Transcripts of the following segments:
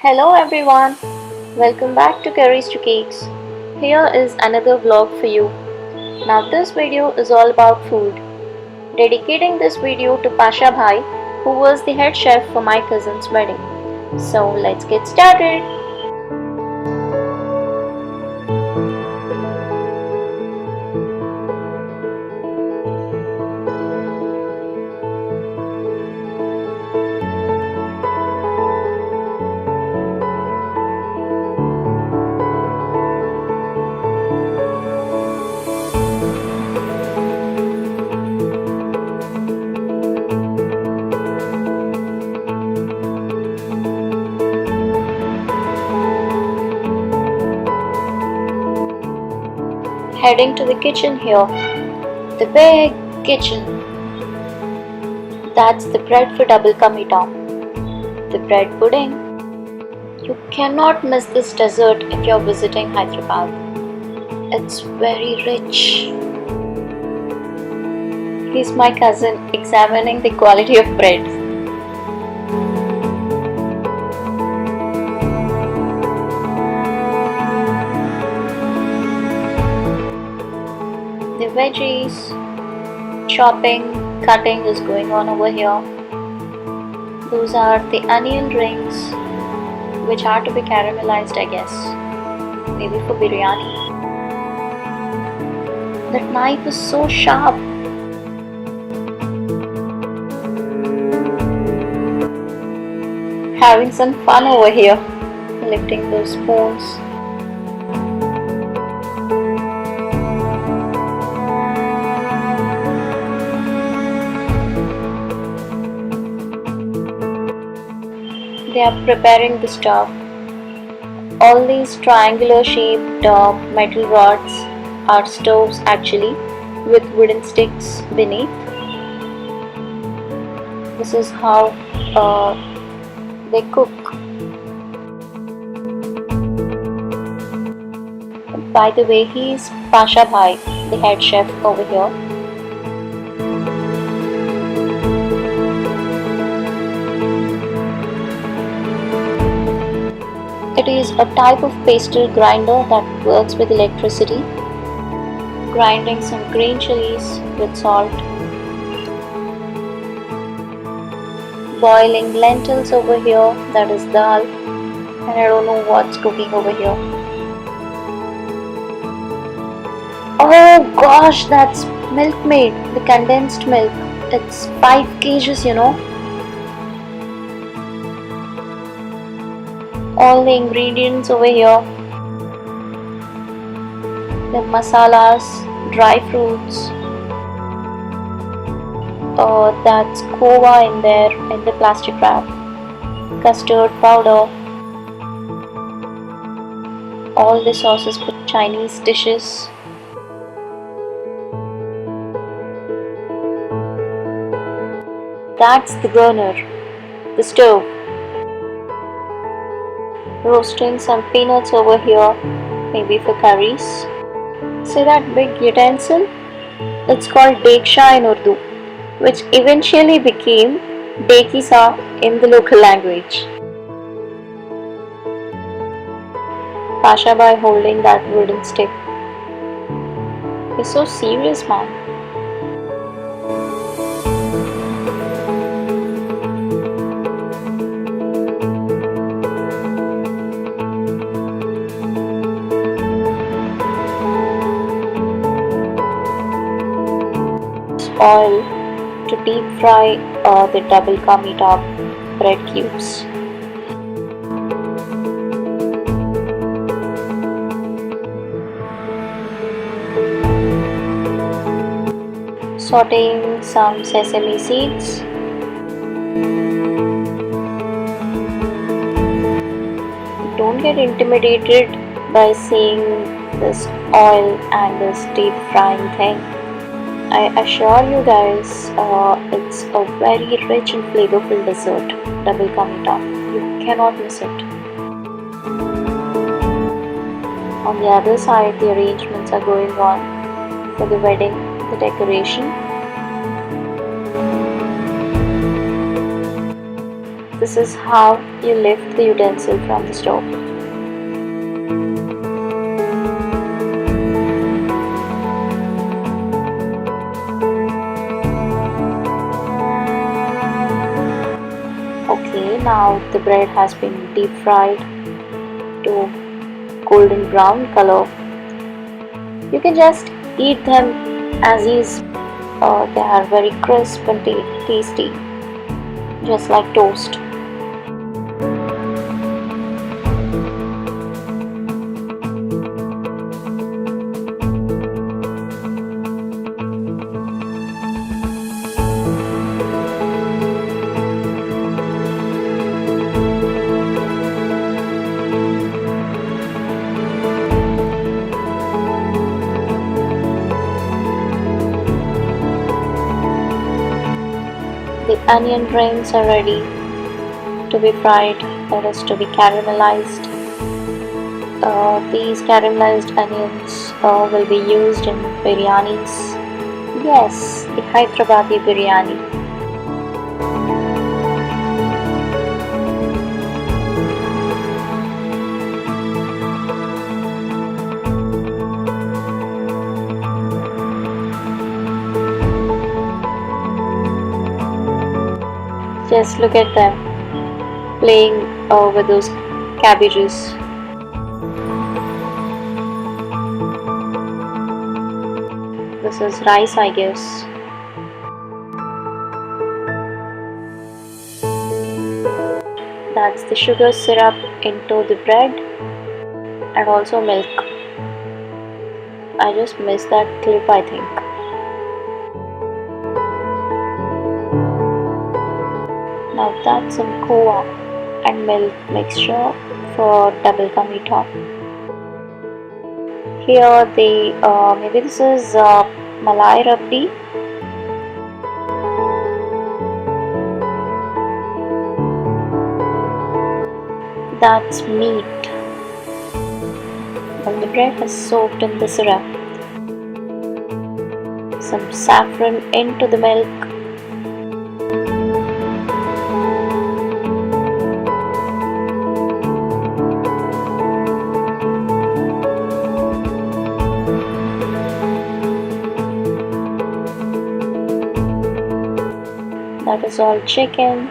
Hello everyone, welcome back to Curries to Cakes. Here is another vlog for you. Now this video is all about food. Dedicating this video to Pasha Bhai, who was the head chef for my cousin's wedding. So let's get started. Heading to the kitchen here. The big kitchen. That's the bread for double ka meetha. The bread pudding. You cannot miss this dessert if you're visiting Hyderabad. It's very rich. He's my cousin examining the quality of bread. The veggies, chopping, cutting is going on over here. Those are the onion rings, which are to be caramelized, I guess. Maybe for biryani. That knife is so sharp. Having some fun over here, lifting those spoons. They are preparing the stuff. All these triangular shaped metal rods are stoves actually, with wooden sticks beneath. This is how they cook. By the way, he is Pasha Bhai, the head chef over here. It is a type of pastel grinder that works with electricity, grinding some green chilies with salt, boiling lentils over here, that is dal, and I don't know what's cooking over here. Oh gosh, that's milkmaid, the condensed milk. It's 5 kgs, you know. All the ingredients over here, the masalas, dry fruits, that's kova in there in the plastic wrap, custard powder, all the sauces for Chinese dishes. That's the burner, the stove. Roasting some peanuts over here, maybe for curries. See that big utensil? It's called deksha in Urdu, which eventually became dekisa in the local language. Pasha Bhai holding that wooden stick. He's so serious, man. Oil to deep fry the double ka meetha bread cubes. Sauteing some sesame seeds. Don't get intimidated by seeing this oil and this deep frying thing. I assure you guys, it's a very rich and flavorful dessert, double ka meetha. You cannot miss it. On the other side, the arrangements are going on for the wedding, the decoration. The This is how you lift the utensil from the stove. Okay, now the bread has been deep fried to golden brown color. You can just eat them as is. They are very crisp and tasty, just like toast. The onion rings are ready to be fried, that is to be caramelized. These caramelized onions will be used in biryanis. Yes, the Hyderabadi biryani. Just look at them playing with those cabbages. This is rice, I guess. That's the sugar syrup into the bread and also milk. I just missed that clip, I think. Now that's some khova and milk mixture for double ka meetha. Here maybe this is malai rabdi. That's meat. Well, the bread has soaked in the syrup. Some saffron into the milk. That is all chicken.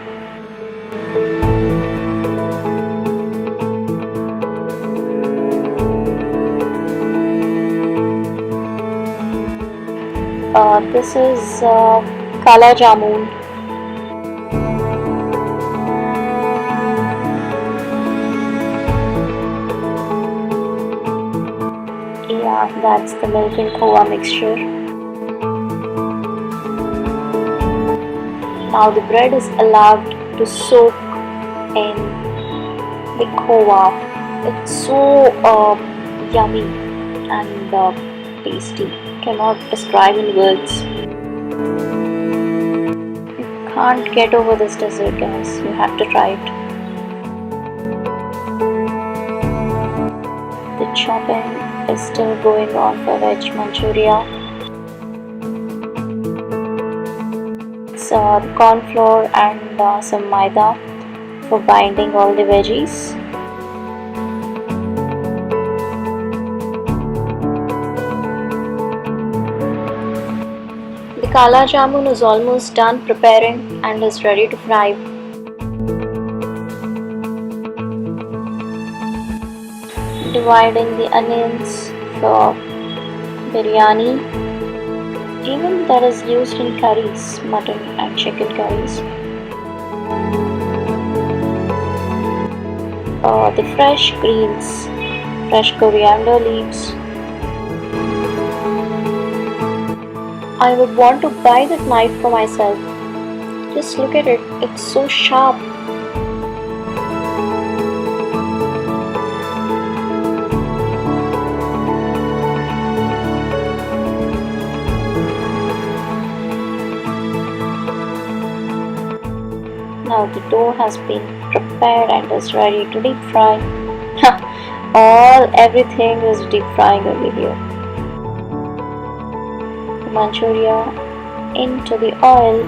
This is kala jamun. Yeah, that's the milk and khova mixture. Now the bread is allowed to soak in the khova. It's so yummy and tasty. Cannot describe in words. You can't get over this dessert, guys. You have to try it. The chopping is still going on for veg manchuria. The corn flour and some maida for binding all the veggies. The kala jamun is almost done preparing and is ready to fry. Dividing the onions for biryani. Even that is used in curries, mutton and chicken curries. The fresh greens, fresh coriander leaves. I would want to buy that knife for myself. Just look at it, it's so sharp. Now the dough has been prepared and is ready to deep fry. Everything is deep frying over here. The manchuria into the oil.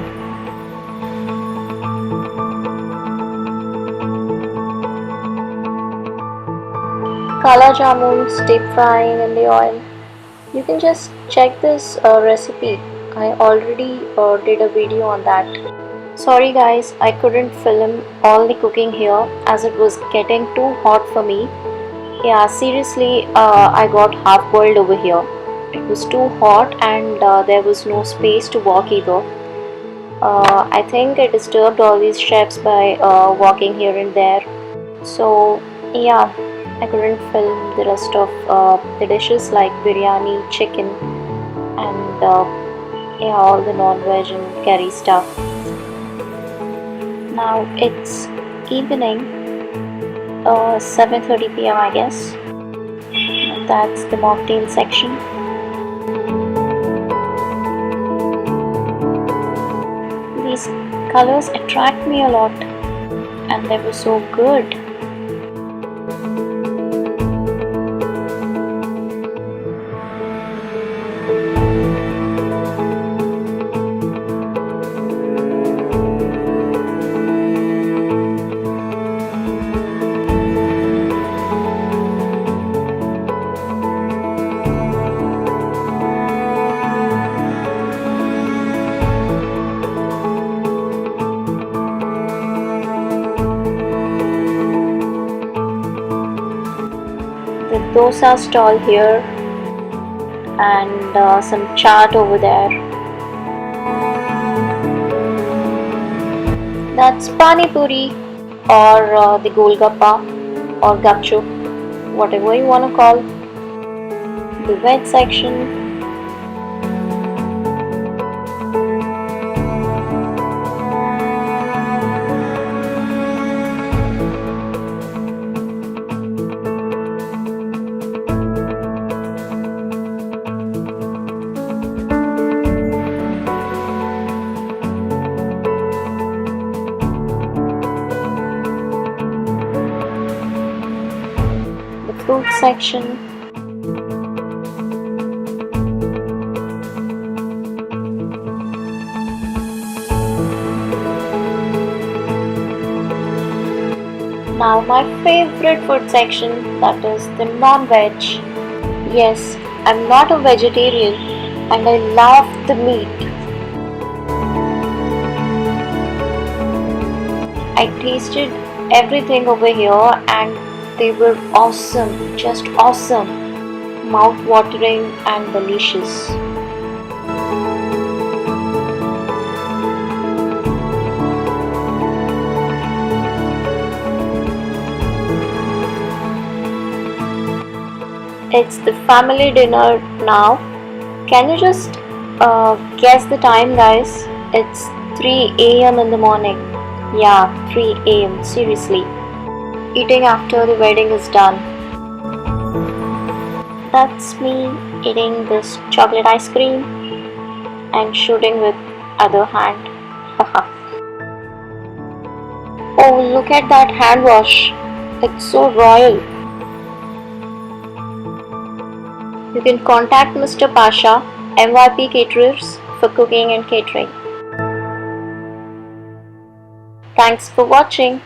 Kala jamun deep frying in the oil. You can just check this recipe. I already did a video on that. Sorry guys, I couldn't film all the cooking here as it was getting too hot for me. Yeah, seriously, I got half boiled over here. It was too hot and there was no space to walk either. I think I disturbed all these chefs by walking here and there. So, yeah, I couldn't film the rest of the dishes like biryani, chicken, and yeah, all the non-veg and curry stuff. Now it's evening, 7:30 p.m. I guess. That's the mocktail section. These colors attract me a lot and they were so good. The dosa stall here and some chaat over there. That's pani puri or the golgappa or gapchup, whatever you want to call. The veg section. Fruit section. Now my favorite food section, that is the non-veg. Yes, I'm not a vegetarian and I love the meat. I tasted everything over here and they were awesome, just awesome, mouth-watering and delicious. It's the family dinner now. Can you just guess the time, guys? It's 3 a.m. in the morning. Yeah, 3 a.m. Seriously. Eating after the wedding is done. That's me eating this chocolate ice cream and shooting with other hand. Oh, look at that hand wash. It's so royal. You can contact Mr. Pasha, MYP Caterers, for cooking and catering. Thanks for watching.